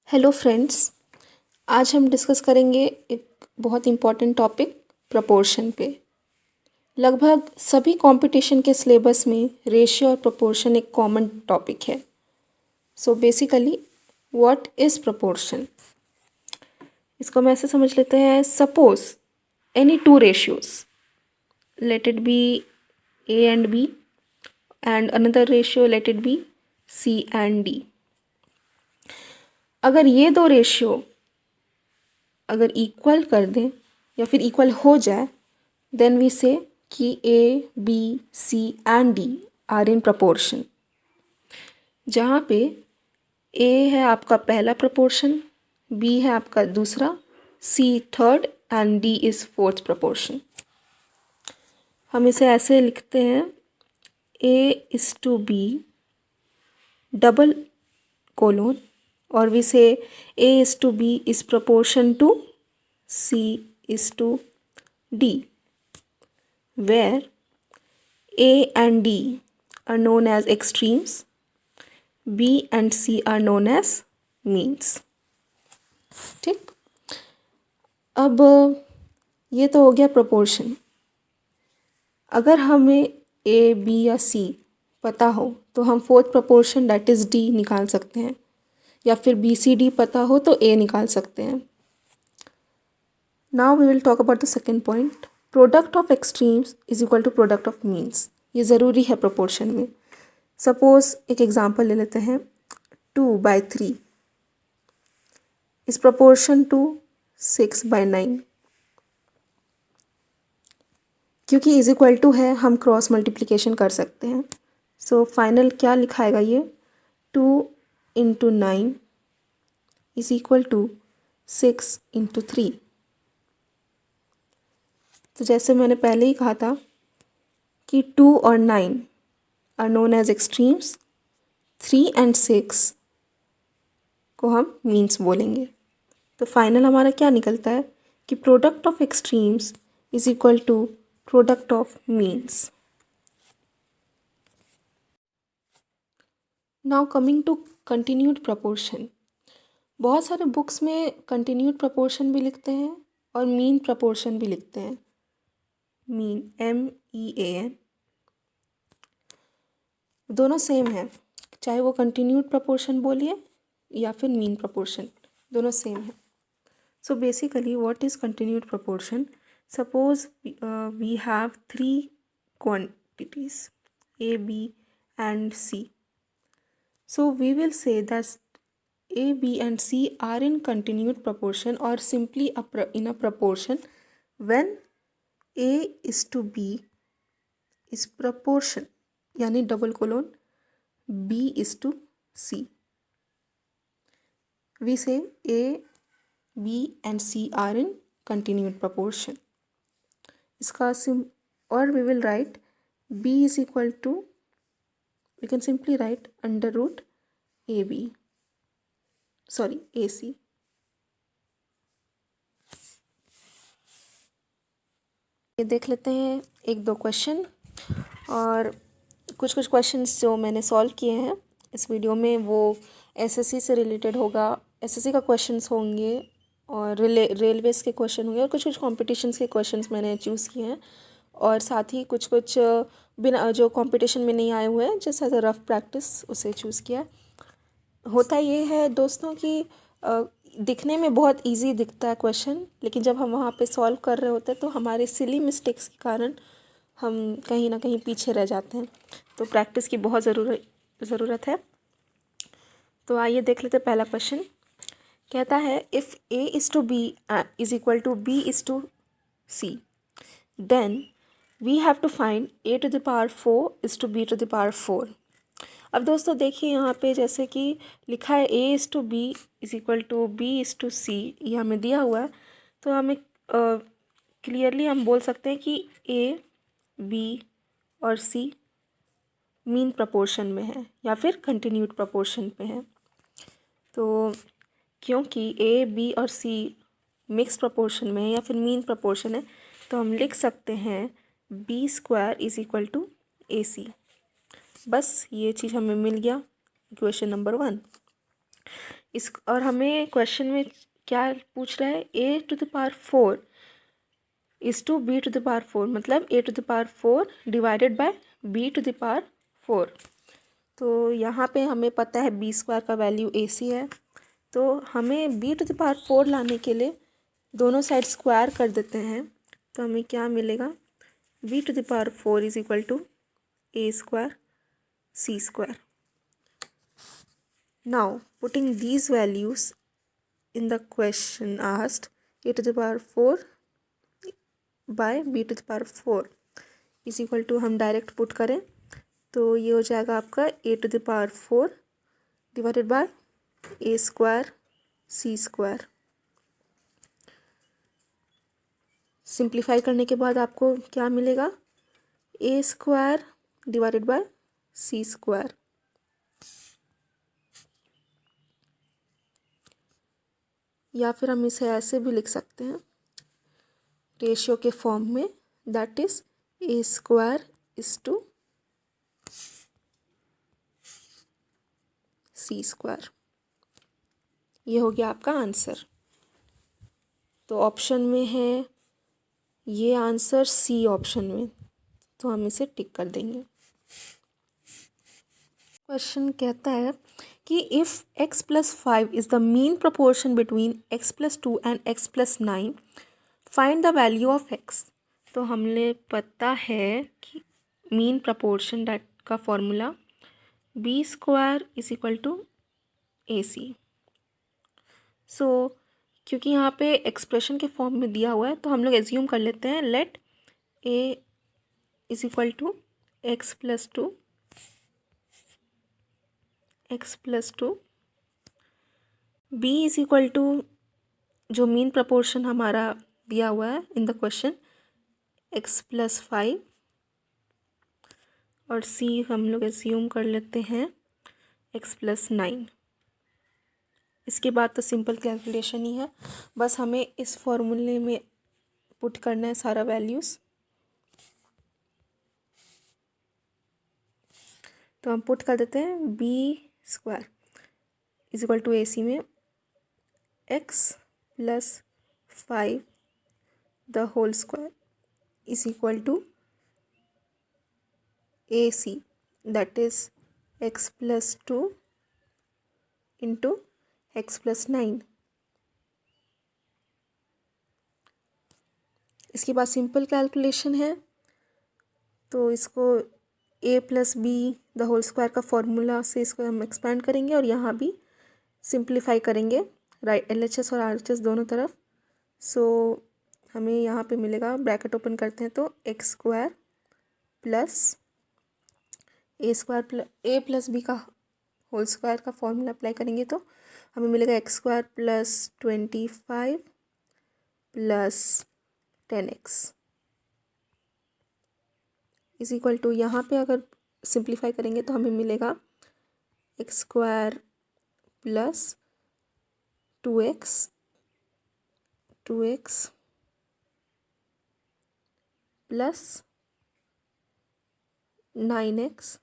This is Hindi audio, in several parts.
Hello friends. आज हम डिस्कस करेंगे एक बहुत इम्पॉर्टेंट टॉपिक प्रपोर्शन पे। लगभग सभी कंपटीशन के सिलेबस में रेशियो और प्रपोर्शन एक कॉमन टॉपिक है। So basically what is proportion, इसको हम ऐसे समझ लेते हैं। Suppose any two ratios, let it be A and B and another ratio let it be C and D. अगर ये दो रेशियो अगर इक्वल कर दें या फिर इक्वल हो जाए, देन वी से कि A B C and D are in proportion, जहाँ पे ए है आपका पहला प्रपोर्शन, बी है आपका दूसरा, C third and D is fourth proportion. हम इसे ऐसे लिखते हैं A is to B double colon, और we say A is to B is proportion to C is to D, where A and D are known as extremes, B and C are known as means। ठीक, अब ये तो हो गया proportion। अगर हमें A B या C पता हो तो हम fourth proportion that is D निकाल सकते हैं, या फिर बी सी डी पता हो तो ए निकाल सकते हैं। Now we will talk about the second point, product of extremes is equal to product of means. ये ज़रूरी है प्रोपोर्शन में। सपोज एक एग्जांपल ले लेते हैं, 2/3 इज प्रोपोर्शन टू 6/9। क्योंकि इज इक्वल टू है, हम क्रॉस मल्टीप्लिकेशन कर सकते हैं। सो फाइनल क्या लिखाएगा ये, 2 into 9 is equal to 6 into 3। तो जैसे मैंने पहले ही कहा था कि 2 और 9 are known as extremes, 3 and 6 को हम मीन्स बोलेंगे। तो फाइनल हमारा क्या निकलता है कि product of extremes is equal to product of means. Now coming to continued proportion. बहुत सारे बुक्स में कंटिन्यूड प्रपोर्शन भी लिखते हैं और मीन प्रपोर्शन भी लिखते हैं। मीन MEAN, दोनों सेम है, चाहे वो कंटिन्यूड प्रपोर्शन बोलिए या फिर मीन प्रपोर्शन, दोनों सेम है। So basically what is continued proportion, suppose we have 3 quantities A B and C। So we will say that A, B and C are in continued proportion or simply in a proportion when A is to B is proportion, यानी double colon B is to C। We say A, B and C are in continued proportion। इसका और we will write B is equal to, we can simply write under root AB, sorry AC। ये देख लेते हैं एक दो क्वेश्चन, और कुछ क्वेश्चंस जो मैंने सॉल्व किए हैं इस वीडियो में वो SSC से रिलेटेड होगा। SSC का क्वेश्चंस होंगे और रेलवेज़ के क्वेश्चन होंगे, और कुछ कॉम्पिटिशन्स के क्वेश्चंस मैंने चूज़ किए हैं, और साथ ही कुछ बिना जो कंपटीशन में नहीं आए हुए हैं, जैसे एज अ रफ प्रैक्टिस उसे चूज़ किया। होता ये है दोस्तों कि दिखने में बहुत इजी दिखता है क्वेश्चन, लेकिन जब हम वहाँ पे सॉल्व कर रहे होते हैं तो हमारे सिली मिस्टेक्स के कारण हम कहीं ना कहीं पीछे रह जाते हैं। तो प्रैक्टिस की बहुत ज़रूरत है। तो आइए देख लेते हैं पहला क्वेश्चन। कहता है if A is to B is equal to B is to C, then we have to find A to the power 4 is to B to the power 4। अब दोस्तों देखिए यहाँ पे जैसे कि लिखा है A is to B is equal to B is to C, ये हमें दिया हुआ है। तो हमें क्लियरली हम बोल सकते हैं कि A, B और C मीन प्रपोर्शन में है या फिर कंटिन्यूड प्रपोर्शन पे है। तो क्योंकि A, B और C मिक्स प्रपोर्शन में है या फिर मीन प्रपोर्शन है, तो हम लिख सकते हैं B² is equal to AC। बस ये चीज़ हमें मिल गया इक्वेशन नंबर 1। और हमें क्वेश्चन में क्या पूछ रहा है, a to the power 4 is to b to the power 4, मतलब a to the power 4 divided by b to the power 4। तो यहाँ पे हमें पता है b स्क्वायर का वैल्यू ac है, तो हमें b टू द पावर 4 लाने के लिए दोनों साइड स्क्वायर कर देते हैं। तो हमें क्या मिलेगा, b to the power 4 is equal to a square c square. Now putting these values in the question asked, a to the power 4 by b to the power 4 is equal to, हम डायरेक्ट पुट करें तो ये हो जाएगा आपका a to the power 4 divided by a square c square. Simplify करने के बाद आपको क्या मिलेगा, a square divided by c square. या फिर हम इसे ऐसे भी लिख सकते हैं रेशियो के फॉर्म में, that is a square is to c square. ये हो गया आपका आंसर। तो ऑप्शन में है ये आंसर सी ऑप्शन में, तो हम इसे टिक कर देंगे। क्वेश्चन कहता है कि if x plus 5 is the mean proportion between x plus 2 and x plus 9, find the value of x। तो हमने पता है कि मीन प्रोपोर्शन डैट का formula b square is equal to ac। So क्योंकि यहाँ पे एक्सप्रेशन के फॉर्म में दिया हुआ है तो हम लोग एज्यूम कर लेते हैं, let a is equal to x plus 2 b is equal to जो मीन प्रपोर्शन हमारा दिया हुआ है in the question x plus 5, और c हम लोग एज्यूम कर लेते हैं x प्लस 9। इसके बाद तो सिंपल कैलकुलेशन ही है, बस हमें इस फॉर्मूले में पुट करना है सारा वैल्यूज़। तो हम पुट कर देते हैं b square is equal to ac में x plus 5 the whole square is equal to ac, that is x plus 2 into x plus 9। इसके बाद सिंपल कैलकुलेशन है, तो इसको a plus B the whole square का फॉर्मूला से इसको हम एक्सपेंड करेंगे और यहाँ भी सिंप्लीफाई करेंगे, राइट, LHS और RHS दोनों तरफ। सो हमें यहाँ पे मिलेगा, ब्रैकेट ओपन करते हैं तो x square plus a square plus a plus B का होल स्क्वायर का फॉर्मूला अप्लाई करेंगे तो हमें मिलेगा x square plus 25 plus 10x is equal to, यहाँ पे अगर सिंप्लीफाई करेंगे तो हमें मिलेगा x square plus 2x plus 9x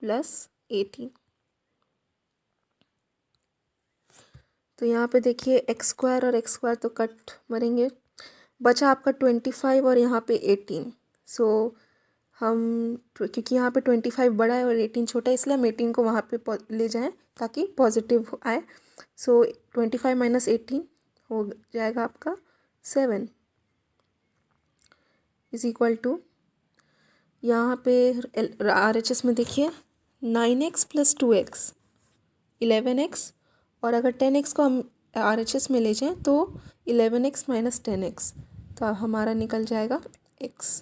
plus 18। तो यहाँ पे देखिए x स्क्वायर और x स्क्वायर तो कट मरेंगे, बचा आपका 25 और यहाँ पे 18। सो हम क्योंकि यहाँ पे 25 बड़ा है और 18 छोटा है, इसलिए हम 18 को वहाँ पे ले जाएं ताकि पॉजिटिव आए। सो 25 माइनस 18 हो जाएगा आपका 7 इज इक्वल टू, यहाँ पे RHS में देखिए 9x प्लस 2x 11x, और अगर 10x को हम RHS में ले जाएं तो 11x माइनस 10x, तो हमारा निकल जाएगा x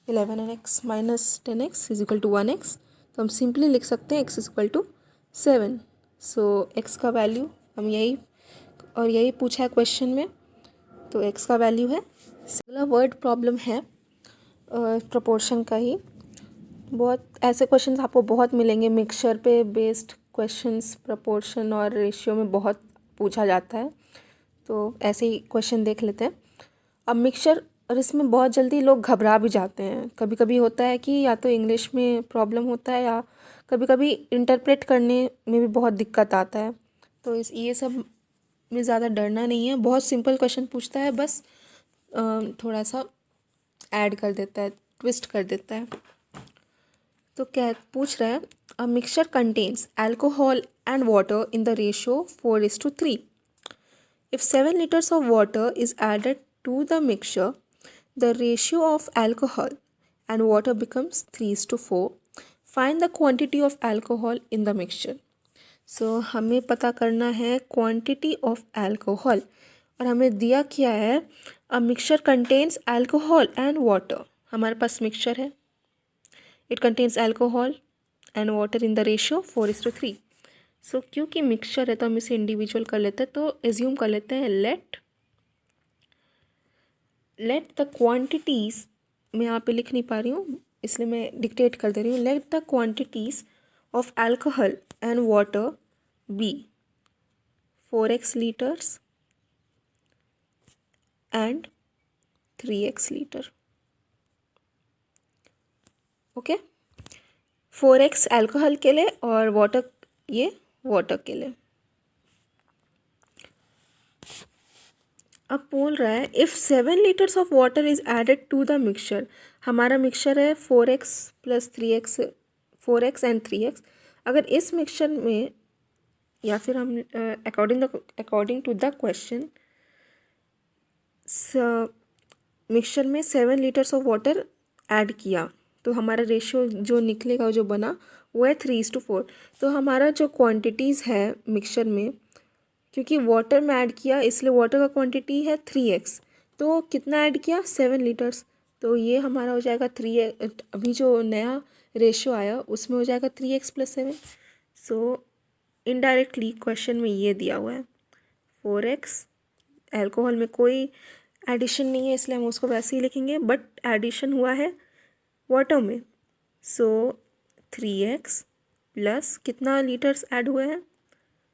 11x minus 10x is equal to 1x। तो हम सिंपली लिख सकते हैं x is equal to 7। So x का वैल्यू हम यही पूछा है क्वेश्चन में, तो x का वैल्यू है। अगला वर्ड प्रॉब्लम है प्रोपोर्शन का ही। बहुत ऐसे क्वेश्चंस आपको बहुत मिलेंगे, मिक्सचर पे बेस्ड क्वेश्चंस प्रोपोर्शन और रेशियो में बहुत पूछा जाता है, तो ऐसे ही क्वेश्चन देख लेते हैं। अब मिक्सचर और इसमें बहुत जल्दी लोग घबरा भी जाते हैं, कभी कभी होता है कि या तो इंग्लिश में प्रॉब्लम होता है या कभी कभी इंटरप्रेट करने में भी बहुत दिक्कत आता है। तो ये सब में ज़्यादा डरना नहीं है, बहुत सिंपल क्वेश्चन पूछता है, बस थोड़ा सा ऐड कर देता है, ट्विस्ट कर देता है। तो क्या पूछ रहा है, a mixture contains alcohol and water in the ratio 4:3. If 7 liters of water is added to the mixture, the ratio of alcohol and water becomes 3:4. Find the quantity of alcohol in the mixture. So हमें पता करना है quantity of alcohol, और हमें दिया क्या है, a mixture contains alcohol and water. हमारे पास mixture है, it contains alcohol and water in the ratio 4:3. सो क्योंकि मिक्सचर है तो हम इसे इंडिविजुअल कर लेते हैं, तो एज्यूम कर लेते हैं लेट द क्वांटिटीज़, मैं यहाँ पे लिख नहीं पा रही हूँ इसलिए मैं डिक्टेट कर दे रही हूँ, let the quantities of alcohol and water be 4x litres and 3x litre. Okay, 4x alcohol के लिए और वाटर, ये वाटर के लिए. अब बोल रहा है if 7 litres of water is added to the mixture. हमारा मिक्सचर है 4x + 3x, 4x and 3x. अगर इस मिक्सचर में, या फिर हम according to the question, mixture में 7 लीटर्स ऑफ वाटर ऐड किया, तो हमारा रेशियो जो निकलेगा, जो बना, वो है 3:4. तो हमारा जो क्वांटिटीज़ है मिक्सचर में, क्योंकि वाटर में ऐड किया इसलिए वाटर का क्वांटिटी है 3x, तो कितना ऐड किया, 7 लीटर्स. तो ये हमारा हो जाएगा 3x, अभी जो नया रेशियो आया उसमें हो जाएगा 3x + 7. सो इनडायरेक्टली क्वेश्चन में ये दिया हुआ है 4x. अल्कोहल में कोई एडिशन नहीं है इसलिए हम उसको वैसे ही लिखेंगे, बट एडिशन हुआ है वाटर में. सो 3x प्लस कितना लीटर्स ऐड हुए हैं,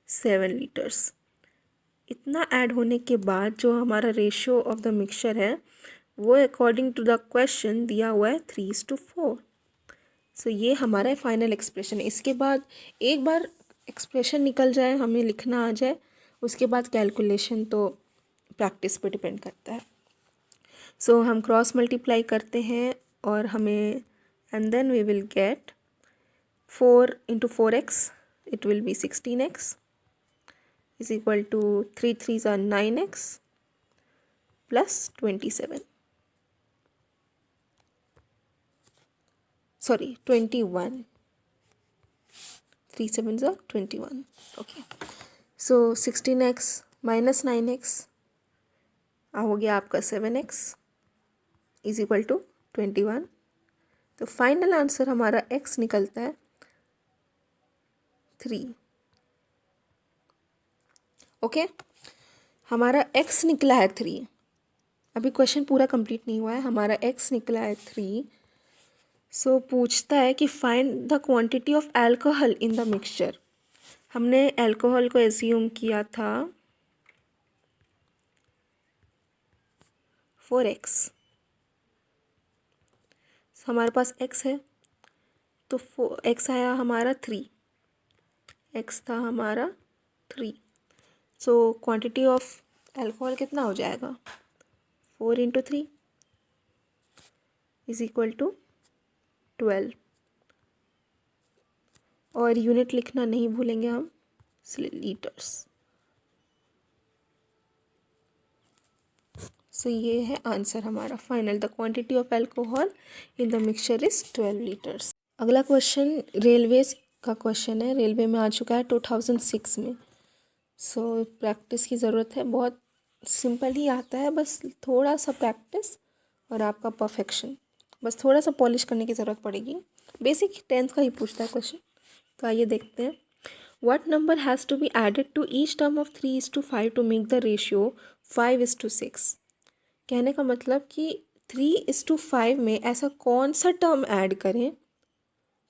7 लीटर्स. इतना ऐड होने के बाद जो हमारा रेशियो ऑफ द मिक्सचर है वो अकॉर्डिंग टू द क्वेश्चन दिया हुआ है 3:4. सो ये हमारा फाइनल एक्सप्रेशन है. इसके बाद एक बार एक्सप्रेशन निकल जाए, हमें लिखना आ जाए, उसके बाद कैलकुलेशन तो प्रैक्टिस पे डिपेंड करता है. सो हम क्रॉस मल्टीप्लाई करते हैं और हमें, and then we will get 4 × 4x, it will be 16x is equal to 3 3s are 9x plus 27. Sorry, 21. 3 7s are 21. Okay. So 16x minus 9x हो गया आपका 7x is equal to 21. तो फाइनल आंसर हमारा x निकलता है 3. ओके, हमारा x निकला है 3. अभी क्वेश्चन पूरा कंप्लीट नहीं हुआ है, हमारा x निकला है 3. सो पूछता है कि find the quantity of alcohol in the mixture. हमने अल्कोहल को एज्यूम किया था 4x. हमारे पास x है तो x आया हमारा 3, x था हमारा 3. सो क्वांटिटी ऑफ अल्कोहल कितना हो जाएगा, 4 × 3 इज इक्वल टू 12. और यूनिट लिखना नहीं भूलेंगे हम, लीटर्स. सो ये है आंसर हमारा final. The quantity of alcohol in the mixture is 12 litres. अगला क्वेश्चन रेलवेज का क्वेश्चन है, रेलवे में आ चुका है 2006 में. सो प्रैक्टिस की ज़रूरत है, बहुत सिंपल ही आता है, बस थोड़ा सा प्रैक्टिस और आपका परफेक्शन, बस थोड़ा सा पॉलिश करने की ज़रूरत पड़ेगी. बेसिक 10th का ही पूछता है क्वेश्चन. तो आइए देखते हैं. What number has to be added to each term of 3:5 to make the ratio 5:6. कहने का मतलब कि 3:5 में ऐसा कौन सा टर्म ऐड करें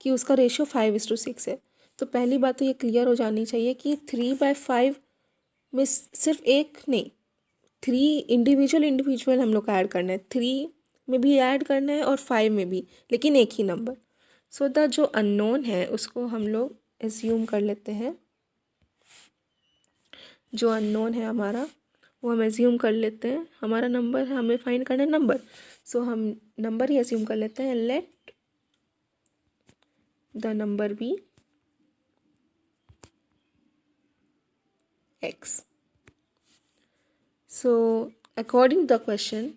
कि उसका रेशियो 5:6 है. तो पहली बात तो ये क्लियर हो जानी चाहिए कि 3/5 में सिर्फ एक नहीं, 3 इंडिविजुअल हम लोग का ऐड करना है. 3 में भी ऐड करना है और 5 में भी, लेकिन एक ही नंबर. सो द जो अननोन है उसको हम लोग एज्यूम कर लेते हैं जो अननोन है हमारा वो हम एज्यूम कर लेते हैं। हमारा नंबर है, हमें फाइंड करना है नंबर, सो हम नंबर ही एज्यूम कर लेते हैं। Let the number be x। So according the question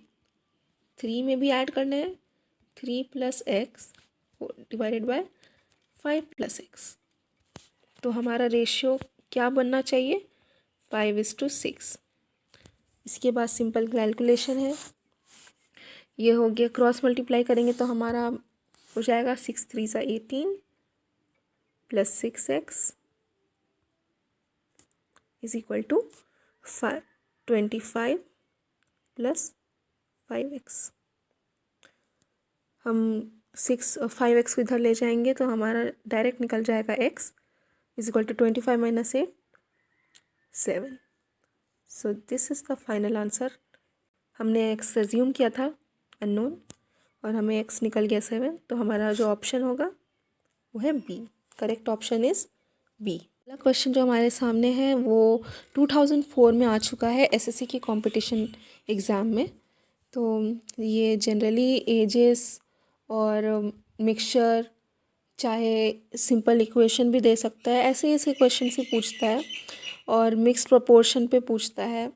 3 में भी ऐड करना है 3 + x डिवाइडेड बाय 5 + x। तो हमारा रेशियो क्या बनना चाहिए? 5:6। इसके बाद सिंपल कैलकुलेशन है, ये हो गया। क्रॉस मल्टीप्लाई करेंगे तो हमारा हो जाएगा 6 3 = 18 + 6x = 25 + 5x। हम 5x को इधर ले जाएंगे तो हमारा डायरेक्ट निकल जाएगा x = 25 - 8 7। So this is the final answer. हमने x एज्यूम किया था अननोन और हमें x निकल गया 7। तो हमारा जो ऑप्शन होगा वो है B. Correct option is B. अगला क्वेश्चन जो हमारे सामने है वो 2004 में आ चुका है एसएससी की कंपटीशन एग्ज़ाम में। तो ये जनरली एजेस और मिक्सचर, चाहे सिंपल इक्वेशन भी दे सकता है, ऐसे ऐसे क्वेश्चन से पूछता है। और मिक्स प्रोपोर्शन पे पूछता है,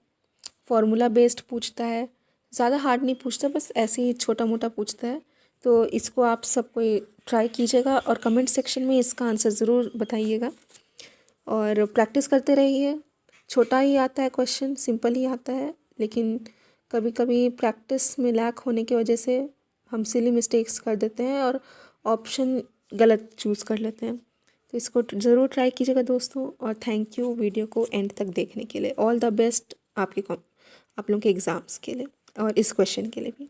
फार्मूला बेस्ड पूछता है, ज़्यादा हार्ड नहीं पूछता, बस ऐसे ही छोटा मोटा पूछता है। तो इसको आप सब कोई ट्राई कीजिएगा और कमेंट सेक्शन में इसका आंसर ज़रूर बताइएगा और प्रैक्टिस करते रहिए। छोटा ही आता है क्वेश्चन, सिंपल ही आता है, लेकिन कभी कभी प्रैक्टिस में लैक होने की वजह से हम सिली मिस्टेक्स कर देते हैं और ऑप्शन गलत चूज़ कर लेते हैं। तो इसको ज़रूर ट्राई कीजिएगा दोस्तों। और थैंक यू वीडियो को एंड तक देखने के लिए। ऑल द बेस्ट आप लोगों के एग्ज़ाम्स के लिए और इस क्वेश्चन के लिए भी।